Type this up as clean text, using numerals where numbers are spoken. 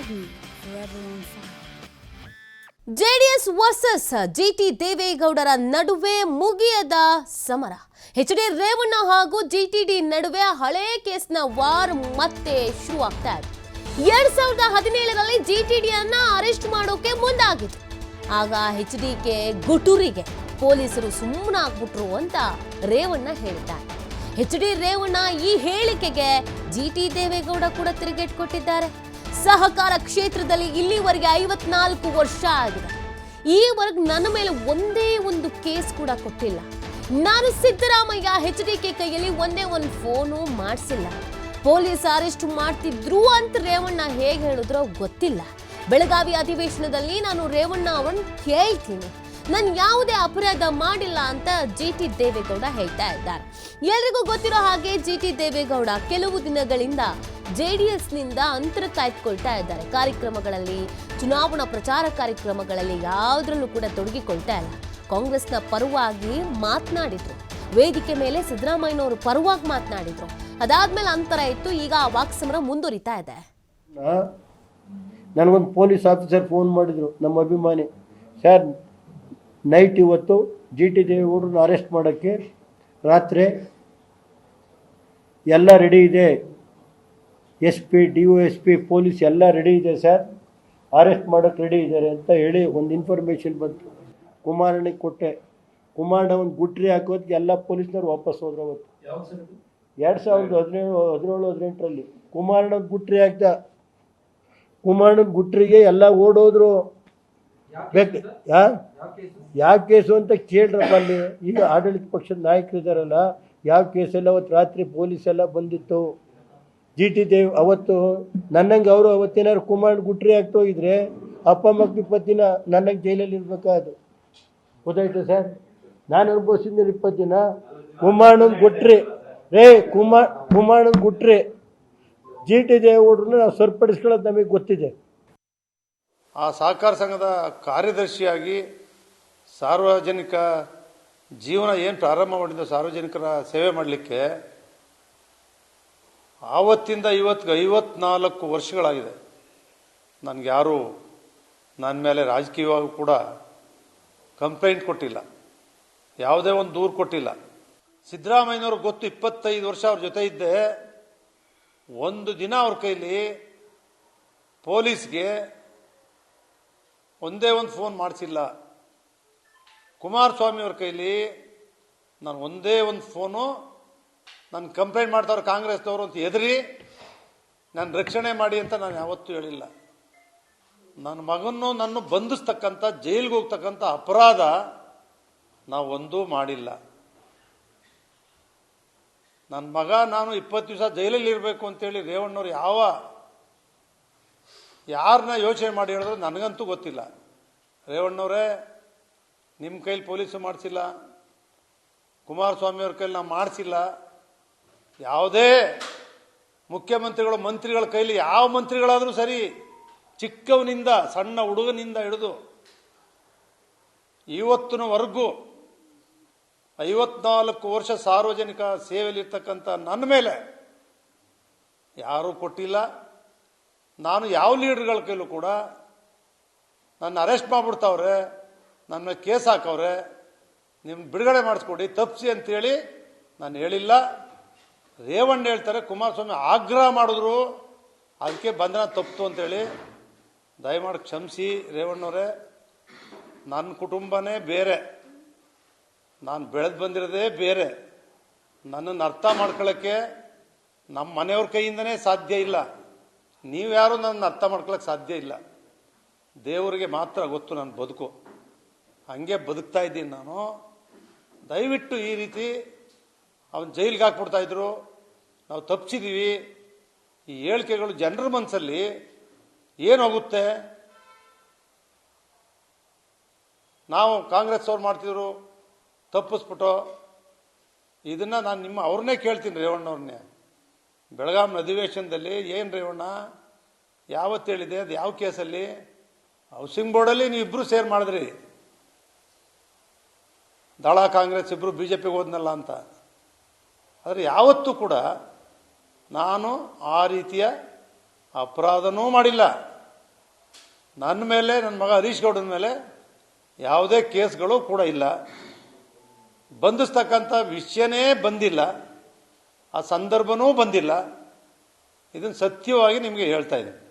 TV, forever on fire. JDS versus GT ದೇವೇಗೌಡರ ನಡುವೆ ಮುಗಿಯದ ಸಮರ. ಎಚ್.ಡಿ. ರೇವಣ್ಣ ಹಾಗೂ ಜಿಟಿಡಿ ನಡುವೆ ಹಳೆ ಕೇಸ್ನ ವಾರ್ ಮತ್ತೆ ಶುರು ಆಗ್ತಾ ಇದೆ. 2017ರಲ್ಲಿ ಜಿಟಿಡಿಯನ್ನ ಅರೆಸ್ಟ್ ಮಾಡೋಕೆ ಮುಂದಾಗಿತ್ತು. ಆಗ ಎಚ್.ಡಿ.ಕೆ ಗುಟುರಿಗೆ ಪೊಲೀಸರು ಸುಮ್ಮನಾಗ್ಬಿಟ್ರು ಅಂತ ರೇವಣ್ಣ ಹೇಳಿದ್ದಾರೆ. ಎಚ್.ಡಿ. ರೇವಣ್ಣ ಈ ಹೇಳಿಕೆಗೆ ಜಿಟಿ ದೇವೇಗೌಡ ಕೂಡ ತಿರುಗೇಟು ಕೊಟ್ಟಿದ್ದಾರೆ. ಸಹಕಾರ ಕ್ಷೇತ್ರದಲ್ಲಿ ಇಲ್ಲಿವರೆಗೆ 54 ವರ್ಷ ಆಗಿದೆ. ಈವರೆಗೆ ನನ್ನ ಮೇಲೆ ಒಂದೇ ಒಂದು ಕೇಸ್ ಕೂಡ ಕೊಟ್ಟಿಲ್ಲ. ನಾನು ಸಿದ್ದರಾಮಯ್ಯ ಎಚ್.ಡಿ.ಕೆ ಕೈಯಲ್ಲಿ ಒಂದೇ ಒಂದು ಫೋನು ಮಾಡಿಸಿಲ್ಲ. ಪೊಲೀಸ್ ಅರೆಸ್ಟ್ ಮಾಡ್ತಿದ್ರು ಅಂತ ರೇವಣ್ಣ ಹೇಗೆ ಹೇಳಿದ್ರೋ ಗೊತ್ತಿಲ್ಲ. ಬೆಳಗಾವಿ ಅಧಿವೇಶನದಲ್ಲಿ ನಾನು ರೇವಣ್ಣ ಅವರನ್ನು ಕೇಳ್ತೀನಿ, ನಾನು ಯಾವುದೇ ಅಪರಾಧ ಮಾಡಿಲ್ಲ ಅಂತ ಜಿಟಿ ದೇವೇಗೌಡ ಹೇಳ್ತಾ ಇದ್ದಾರೆ. ಎಲ್ರಿಗೂ ಗೊತ್ತಿರೋ ಹಾಗೆ ಜಿಟಿ ದೇವೇಗೌಡ ಕೆಲವು ದಿನಗಳಿಂದ ಜೆಡಿಎಸ್ನಿಂದ ಅಂತರ ಕಾಯ್ದುಕೊಳ್ತಾ ಇದ್ದಾರೆ. ಕಾರ್ಯಕ್ರಮಗಳಲ್ಲಿ, ಚುನಾವಣಾ ಪ್ರಚಾರ ಕಾರ್ಯಕ್ರಮಗಳಲ್ಲಿ ಯಾವುದರಲ್ಲೂ ಕೂಡ ತೊಡಗಿಕೊಳ್ತಾ ಇಲ್ಲ. ಕಾಂಗ್ರೆಸ್ನ ಪರವಾಗಿ ಮಾತನಾಡಿದ್ರು, ವೇದಿಕೆ ಮೇಲೆ ಸಿದ್ದರಾಮಯ್ಯನವರು ಪರವಾಗಿ ಮಾತನಾಡಿದ್ರು. ಅದಾದ್ಮೇಲೆ ಅಂತರ ಇತ್ತು. ಈಗ ಆ ವಾಕ್ಸಮರ ಮುಂದುವರಿತಾ ಇದೆ. ನನಗೊಂದು ಪೊಲೀಸ್ ಆಫೀಸರ್ ಫೋನ್ ಮಾಡಿದ್ರು, ನಮ್ಮ ಅಭಿಮಾನಿ, ಸರ್ ನೈಟ್ ಇವತ್ತು ಜಿಟಿ ದೇವೇಗೌಡರನ್ನ ಅರೆಸ್ಟ್ ಮಾಡೋಕ್ಕೆ ರಾತ್ರಿ ಎಲ್ಲ ರೆಡಿ ಇದೆ, SP, DOSP, ಪೊಲೀಸ್ ಎಲ್ಲ ರೆಡಿ ಇದೆ ಸರ್, ಅರೆಸ್ಟ್ ಮಾಡೋಕ್ಕೆ ರೆಡಿ ಇದ್ದಾರೆ ಅಂತ ಹೇಳಿ ಒಂದು ಇನ್ಫಾರ್ಮೇಷನ್ ಬಂತು. ಕುಮಾರಣ್ಣಗೆ ಕೊಟ್ಟೆ. ಕುಮಾರಣ್ಣ ಒಂದು ಗುಟ್ರಿ ಹಾಕೋದಕ್ಕೆ ಎಲ್ಲ ಪೊಲೀಸ್ನವ್ರು ವಾಪಸ್ ಹೋದ್ರು. ಅವತ್ತು 2017-18ರಲ್ಲಿ ಕುಮಾರಣ್ಣ ಗುಟ್ರಿ ಹಾಕ್ದ. ಕುಮಾರಣ್ಣನ ಗುಟ್ರಿಗೆ ಎಲ್ಲ ಓಡೋದ್ರು. ಯಾವ ಕೇಸು ಅಂತ ಕೇಳ್ರಪ್ಪ. ಅಲ್ಲಿ ಈಗ ಆಡಳಿತ ಪಕ್ಷದ ನಾಯಕರಿದ್ದಾರಲ್ಲ, ಯಾವ ಕೇಸೆಲ್ಲ ಅವತ್ತು ರಾತ್ರಿ ಪೊಲೀಸ್ ಎಲ್ಲ ಬಂದಿತ್ತು. ಜಿಟಿ ದೇವ್ ಅವತ್ತು ನನ್ನಂಗೆ ಅವರು ಅವತ್ತೇನಾದ್ರು ಕುಮಾರಣ್ಣ ಗುಟ್ರಿ ಆಗ್ತಾ ಹೋಗಿದ್ರೆ ಅಪ್ಪ ಮಕ್ಕಳ ಪತ್ತಿನ ನನ್ನಂಗೆ ಜೈಲಲ್ಲಿ ಇರ್ಬೇಕಾದ್ರು. ಗೊತ್ತಾಯ್ತು ಸರ್, ನಾನು ಅನುಭವಿಸಿದ 20 ದಿನ. ಕುಮಾರಣ್ಣನ ಗುಟ್ರಿ ಕುಮಾರಣ್ಣನ ಗುಟ್ರಿ ಜಿಟಿ ದೇವೇಗೌಡರನ್ನ ನಾವು ಸರಿಪಡಿಸ್ಕೊಳ್ಳೋದು ನಮಗೆ ಗೊತ್ತಿದೆ. ಆ ಸಹಕಾರ ಸಂಘದ ಕಾರ್ಯದರ್ಶಿಯಾಗಿ ಸಾರ್ವಜನಿಕ ಜೀವನ ಏನು ಪ್ರಾರಂಭ ಮಾಡಿದ್ದು, ಸಾರ್ವಜನಿಕರ ಸೇವೆ ಮಾಡಲಿಕ್ಕೆ ಆವತ್ತಿಂದ ಇವತ್ತಿಗೆ 54 ವರ್ಷಗಳಾಗಿದೆ. ನನಗೆ ಯಾರೂ ನನ್ನ ಮೇಲೆ ರಾಜಕೀಯವಾಗಿ ಕೂಡ ಕಂಪ್ಲೇಂಟ್ ಕೊಟ್ಟಿಲ್ಲ, ಯಾವುದೇ ಒಂದು ದೂರು ಕೊಟ್ಟಿಲ್ಲ. ಸಿದ್ದರಾಮಯ್ಯನವ್ರಿಗೆ ಗೊತ್ತು, 25 ವರ್ಷ ಅವ್ರ ಜೊತೆ ಇದ್ದೆ. ಒಂದು ದಿನ ಅವ್ರ ಕೈಲಿ ಪೊಲೀಸ್ಗೆ ಒಂದೇ ಒಂದು ಫೋನ್ ಮಾಡಿಸಿಲ್ಲ. ಕುಮಾರಸ್ವಾಮಿ ಅವ್ರ ಕೈಲಿ ನಾನು ಒಂದೇ ಒಂದು ಫೋನು, ನಾನು ಕಂಪ್ಲೇಂಟ್ ಮಾಡ್ತಾವ್ರು ಕಾಂಗ್ರೆಸ್ನವರು ಅಂತ ಎದುರಿ ನಾನು ರಕ್ಷಣೆ ಮಾಡಿ ಅಂತ ನಾನು ಯಾವತ್ತೂ ಹೇಳಿಲ್ಲ. ನನ್ನ ಮಗನ್ನು ನನ್ನ ಬಂಧಿಸ್ತಕ್ಕಂಥ, ಜೈಲಿಗೆ ಹೋಗ್ತಕ್ಕಂಥ ಅಪರಾಧ ನಾವು ಒಂದೂ ಮಾಡಿಲ್ಲ. ನನ್ನ ಮಗ ನಾನು 20 ದಿವಸ ಜೈಲಲ್ಲಿ ಇರಬೇಕು ಅಂತೇಳಿ ರೇವಣ್ಣವ್ರು ಯಾರನ್ನ ಯೋಚನೆ ಮಾಡಿ ಹೇಳಿದ್ರು ನನಗಂತೂ ಗೊತ್ತಿಲ್ಲ. ರೇವಣ್ಣವರೇ, ನಿಮ್ಮ ಕೈಲಿ ಪೊಲೀಸು ಮಾಡಿಸಿಲ್ಲ, ಕುಮಾರಸ್ವಾಮಿ ಅವ್ರ ಕೈಲಿ ನಾವು ಮಾಡಿಸಿಲ್ಲ. ಯಾವುದೇ ಮುಖ್ಯಮಂತ್ರಿಗಳು, ಮಂತ್ರಿಗಳ ಕೈಲಿ, ಯಾವ ಮಂತ್ರಿಗಳಾದರೂ ಸರಿ, ಚಿಕ್ಕವನಿಂದ ಸಣ್ಣ ಹುಡುಗನಿಂದ ಹಿಡಿದು ಇವತ್ತಿನವರೆಗೂ 54 ವರ್ಷ ಸಾರ್ವಜನಿಕ ಸೇವೆಯಲ್ಲಿರ್ತಕ್ಕಂಥ ನನ್ನ ಮೇಲೆ ಯಾರೂ ಕೊಟ್ಟಿಲ್ಲ. ನಾನು ಯಾವ ಲೀಡರ್ಗಳ ಕೈಲೂ ಕೂಡ ನನ್ನ ಅರೆಸ್ಟ್ ಮಾಡಿಬಿಡ್ತಾವ್ರೆ, ನನ್ನ ಮೇಲೆ ಕೇಸ್ ಹಾಕವ್ರೆ, ನಿಮ್ಮ ಬಿಡುಗಡೆ ಮಾಡಿಸ್ಕೊಡಿ, ತಪ್ಪಿಸಿ ಅಂತೇಳಿ ನಾನು ಹೇಳಿಲ್ಲ. ರೇವಣ್ಣ ಹೇಳ್ತಾರೆ ಕುಮಾರಸ್ವಾಮಿ ಆಗ್ರಹ ಮಾಡಿದ್ರು, ಅದಕ್ಕೆ ಬಂಧನ ತಪ್ಪಿತು ಅಂತೇಳಿ. ದಯಮಾಡಿ ಕ್ಷಮಿಸಿ ರೇವಣ್ಣವರೇ, ನನ್ನ ಕುಟುಂಬನೇ ಬೇರೆ, ನಾನು ಬೆಳೆದು ಬಂದಿರೋದೇ ಬೇರೆ. ನನ್ನನ್ನು ಅರ್ಥ ಮಾಡ್ಕೊಳ್ಳೋಕ್ಕೆ ನಮ್ಮ ಮನೆಯವ್ರ ಕೈಯಿಂದನೇ ಸಾಧ್ಯ ಇಲ್ಲ. ನೀವ್ಯಾರು ನನ್ನ ಅರ್ಥ ಮಾಡ್ಕೊಳ್ಳೋಕೆ ಸಾಧ್ಯ ಇಲ್ಲ. ದೇವರಿಗೆ ಮಾತ್ರ ಗೊತ್ತು ನನ್ನ ಬದುಕು. ಹಂಗೆ ಬದುಕ್ತಾ ಇದ್ದೀನಿ ನಾನು. ದಯವಿಟ್ಟು ಈ ರೀತಿ ಅವನು ಜೈಲಿಗೆ ಹಾಕ್ಬಿಡ್ತಾ ಇದ್ರು, ನಾವು ತಪ್ಪಿಸಿದ್ದೀವಿ, ಈ ಹೇಳಿಕೆಗಳು ಜನರ ಮನಸ್ಸಲ್ಲಿ ಏನಾಗುತ್ತೆ? ನಾವು ಕಾಂಗ್ರೆಸ್ ಅವ್ರು ಮಾಡ್ತಿದ್ರು, ತಪ್ಪಿಸ್ಬಿಟ್ಟು ಇದನ್ನು ನಾನು ಅವ್ರನ್ನೇ ಕೇಳ್ತೀನಿ, ರೇವಣ್ಣವ್ರನ್ನೇ. ಬೆಳಗಾವಿ ಅಧಿವೇಶನದಲ್ಲಿ ಏನು ರೇವಣ್ಣ ಯಾವತ್ತು ಹೇಳಿದೆ, ಅದು ಯಾವ ಕೇಸಲ್ಲಿ? ಹೌಸಿಂಗ್ ಬೋರ್ಡಲ್ಲಿ ನೀವಿಬ್ಬರು ಸೇರ್ ಮಾಡಿದ್ರಿ, ದಳ ಕಾಂಗ್ರೆಸ್ ಇಬ್ಬರು BJPಗೆ ಹೋದ್ನಲ್ಲ ಅಂತ. ಆದರೆ ಯಾವತ್ತೂ ಕೂಡ ನಾನು ಆ ರೀತಿಯ ಅಪರಾಧನೂ ಮಾಡಿಲ್ಲ. ನನ್ನ ಮೇಲೆ, ನನ್ನ ಮಗ ಹರೀಶ್ ಗೌಡನ ಮೇಲೆ ಯಾವುದೇ ಕೇಸ್ಗಳು ಕೂಡ ಇಲ್ಲ. ಬಂಧಿಸ್ತಕ್ಕಂಥ ವಿಷಯನೇ ಬಂದಿಲ್ಲ, ಆ ಸಂದರ್ಭನೂ ಬಂದಿಲ್ಲ. ಇದನ್ನು ಸತ್ಯವಾಗಿ ನಿಮಗೆ ಹೇಳ್ತಾ ಇದ್ದೀನಿ.